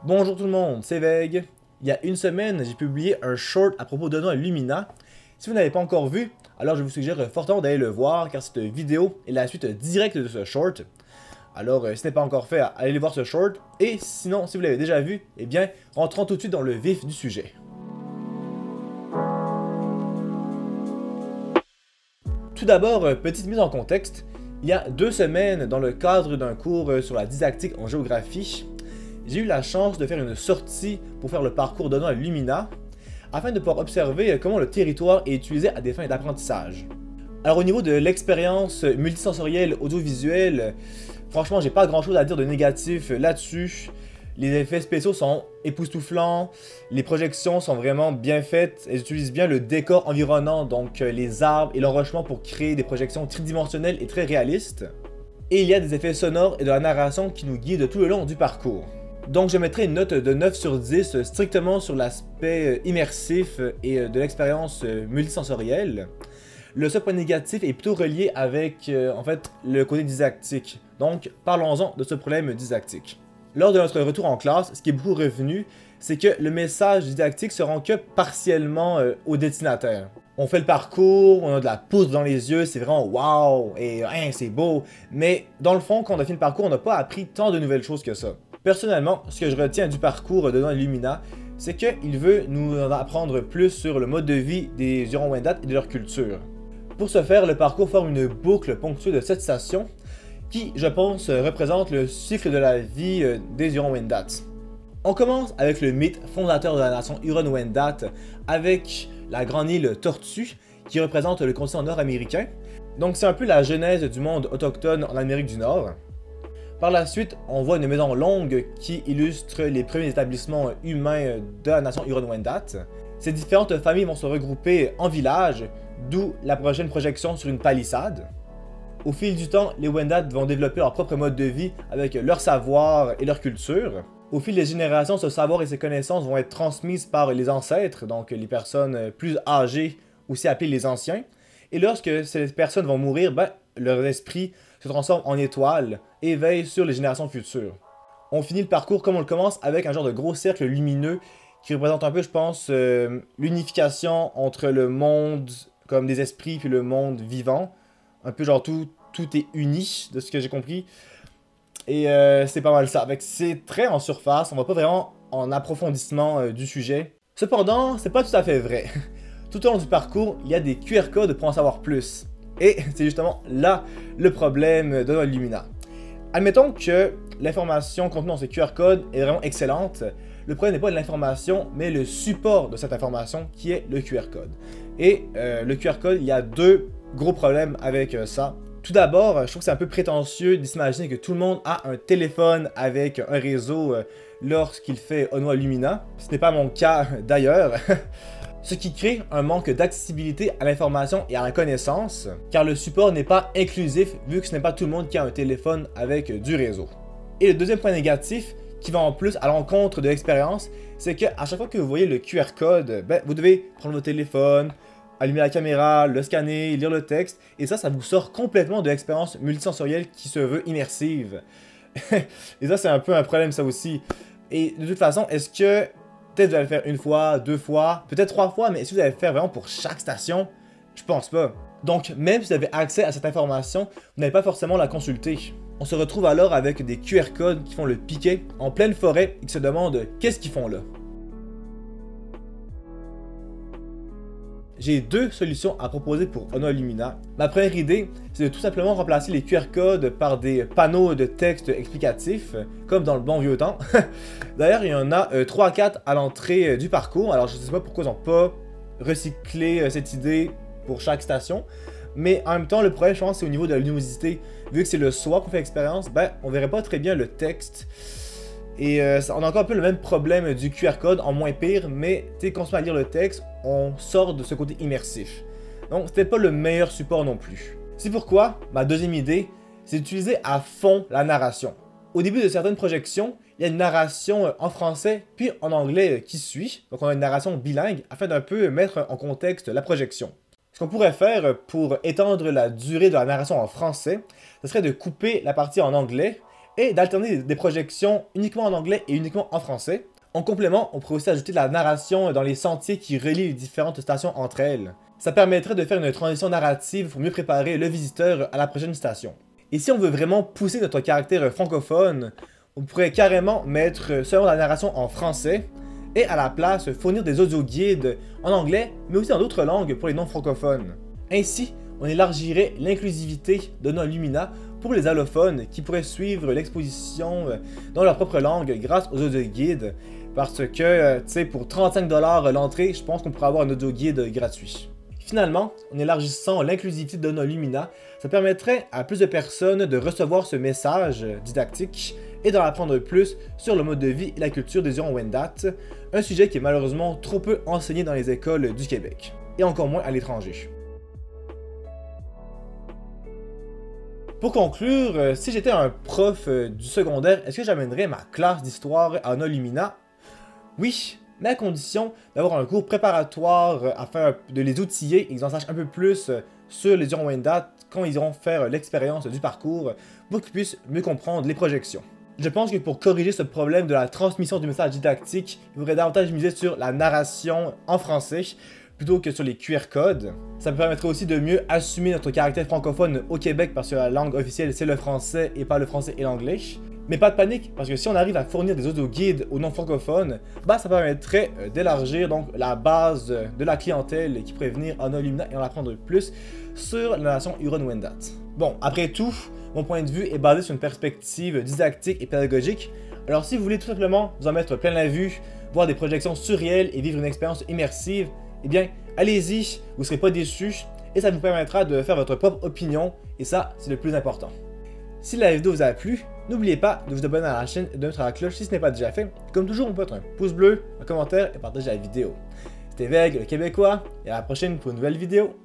Bonjour tout le monde, c'est Veg. Il y a une semaine, j'ai publié un short à propos d'Ono Lumina. Si vous n'avez pas encore vu, alors je vous suggère fortement d'aller le voir car cette vidéo est la suite directe de ce short. Alors si ce n'est pas encore fait, allez voir ce short. Et sinon, si vous l'avez déjà vu, eh bien, rentrons tout de suite dans le vif du sujet. Tout d'abord, petite mise en contexte. Il y a 2 semaines, dans le cadre d'un cours sur la didactique en géographie, j'ai eu la chance de faire une sortie pour faire le parcours d'Ono Lumina, afin de pouvoir observer comment le territoire est utilisé à des fins d'apprentissage. Alors au niveau de l'expérience multisensorielle audiovisuelle, franchement j'ai pas grand chose à dire de négatif là-dessus. Les effets spéciaux sont époustouflants, les projections sont vraiment bien faites, elles utilisent bien le décor environnant, donc les arbres et l'enrochement pour créer des projections tridimensionnelles et très réalistes. Et il y a des effets sonores et de la narration qui nous guident tout le long du parcours. Donc je mettrai une note de 9 sur 10 strictement sur l'aspect immersif et de l'expérience multisensorielle. Le seul point négatif est plutôt relié avec en fait le côté didactique. Donc parlons-en de ce problème didactique. Lors de notre retour en classe, ce qui est beaucoup revenu, c'est que le message didactique se rend que partiellement au destinataire. On fait le parcours, on a de la poudre dans les yeux, c'est vraiment wow, et hein, c'est beau, mais dans le fond, quand on a fini le parcours, on n'a pas appris tant de nouvelles choses que ça. Personnellement, ce que je retiens du parcours de Ono Lumina, c'est qu'il veut nous en apprendre plus sur le mode de vie des Hurons-Wendat et de leur culture. Pour ce faire, le parcours forme une boucle ponctuée de 7 stations qui, je pense, représente le cycle de la vie des Hurons-Wendat. On commence avec le mythe fondateur de la nation Huron-Wendat, avec la grande île Tortue, qui représente le continent nord-américain. Donc c'est un peu la genèse du monde autochtone en Amérique du Nord. Par la suite, on voit une maison longue qui illustre les premiers établissements humains de la nation Huron-Wendat. Ces différentes familles vont se regrouper en villages, d'où la prochaine projection sur une palissade. Au fil du temps, les Wendat vont développer leur propre mode de vie avec leur savoir et leur culture. Au fil des générations, ce savoir et ces connaissances vont être transmises par les ancêtres, donc les personnes plus âgées, aussi appelées les anciens. Et lorsque ces personnes vont mourir, leur esprit se transforme en étoile et veille sur les générations futures. On finit le parcours comme on le commence avec un genre de gros cercle lumineux qui représente un peu, je pense, l'unification entre le monde comme des esprits puis le monde vivant. Un peu genre tout est uni, de ce que j'ai compris. Et c'est pas mal ça. C'est très en surface, on va pas vraiment en approfondissement du sujet. Cependant, c'est pas tout à fait vrai. Tout au long du parcours, il y a des QR codes pour en savoir plus. Et c'est justement là le problème d'Ono Lumina. Admettons que l'information contenue dans ce QR code est vraiment excellente. Le problème n'est pas l'information, mais le support de cette information qui est le QR code. Et le QR code, il y a 2 gros problèmes avec ça. Tout d'abord, je trouve que c'est un peu prétentieux de s'imaginer que tout le monde a un téléphone avec un réseau lorsqu'il fait Ono Lumina. Ce n'est pas mon cas d'ailleurs. Ce qui crée un manque d'accessibilité à l'information et à la connaissance, car le support n'est pas inclusif vu que ce n'est pas tout le monde qui a un téléphone avec du réseau. Et le deuxième point négatif, qui va en plus à l'encontre de l'expérience, c'est qu'à chaque fois que vous voyez le QR code, vous devez prendre votre téléphone, allumer la caméra, le scanner, lire le texte, et ça vous sort complètement de l'expérience multisensorielle qui se veut immersive. Et ça, c'est un peu un problème ça aussi. Et de toute façon, est-ce que peut-être vous allez le faire 1 fois, 2 fois, peut-être 3 fois, mais est-ce que vous allez le faire vraiment pour chaque station? Je pense pas. Donc, même si vous avez accès à cette information, vous n'allez pas forcément la consulter. On se retrouve alors avec des QR codes qui font le piquet en pleine forêt et qui se demandent qu'est-ce qu'ils font là. J'ai 2 solutions à proposer pour Ono Lumina. Ma première idée, c'est de tout simplement remplacer les QR codes par des panneaux de texte explicatifs, comme dans le bon vieux temps. D'ailleurs, il y en a 3 à 4 à l'entrée du parcours, alors je ne sais pas pourquoi ils n'ont pas recyclé cette idée pour chaque station. Mais en même temps, le problème, je pense, c'est au niveau de la luminosité. Vu que c'est le soir qu'on fait l'expérience, on verrait pas très bien le texte. Et on a encore un peu le même problème du QR code, en moins pire, mais quand on se met à lire le texte, on sort de ce côté immersif. Donc c'était pas le meilleur support non plus. C'est pourquoi, ma deuxième idée, c'est d'utiliser à fond la narration. Au début de certaines projections, il y a une narration en français puis en anglais qui suit, donc on a une narration bilingue afin d'un peu mettre en contexte la projection. Ce qu'on pourrait faire pour étendre la durée de la narration en français, ce serait de couper la partie en anglais et d'alterner des projections uniquement en anglais et uniquement en français. En complément, on pourrait aussi ajouter de la narration dans les sentiers qui relient les différentes stations entre elles. Ça permettrait de faire une transition narrative pour mieux préparer le visiteur à la prochaine station. Et si on veut vraiment pousser notre caractère francophone, on pourrait carrément mettre seulement la narration en français et à la place fournir des audio-guides en anglais mais aussi dans d'autres langues pour les non-francophones. Ainsi, on élargirait l'inclusivité de nos Lumina pour les allophones qui pourraient suivre l'exposition dans leur propre langue grâce aux audio-guides parce que, tu sais, pour 35$ l'entrée, je pense qu'on pourrait avoir un audio-guide gratuit. Finalement, en élargissant l'inclusivité de nos Lumina, ça permettrait à plus de personnes de recevoir ce message didactique et d'en apprendre plus sur le mode de vie et la culture des Hurons-Wendat, un sujet qui est malheureusement trop peu enseigné dans les écoles du Québec, et encore moins à l'étranger. Pour conclure, si j'étais un prof du secondaire, est-ce que j'amènerais ma classe d'histoire à nos Lumina? Oui, mais à condition d'avoir un cours préparatoire afin de les outiller et qu'ils en sachent un peu plus sur les Hurons-Wendat quand ils iront faire l'expérience du parcours pour qu'ils puissent mieux comprendre les projections. Je pense que pour corriger ce problème de la transmission du message didactique, il faudrait davantage miser sur la narration en français plutôt que sur les QR codes. Ça me permettrait aussi de mieux assumer notre caractère francophone au Québec parce que la langue officielle c'est le français et pas le français et l'anglais. Mais pas de panique, parce que si on arrive à fournir des audio-guides aux non-francophones, ça permettrait d'élargir donc la base de la clientèle qui pourrait venir en Lumina et en apprendre plus sur la nation Huron-Wendat. Bon, après tout, mon point de vue est basé sur une perspective didactique et pédagogique, alors si vous voulez tout simplement vous en mettre plein la vue, voir des projections surréelles et vivre une expérience immersive, eh bien, allez-y, vous ne serez pas déçus, et ça vous permettra de faire votre propre opinion, et ça, c'est le plus important. Si la vidéo vous a plu, n'oubliez pas de vous abonner à la chaîne et de mettre la cloche si ce n'est pas déjà fait. Comme toujours, on peut mettre un pouce bleu, un commentaire et partager la vidéo. C'était Veg, le Québécois, et à la prochaine pour une nouvelle vidéo.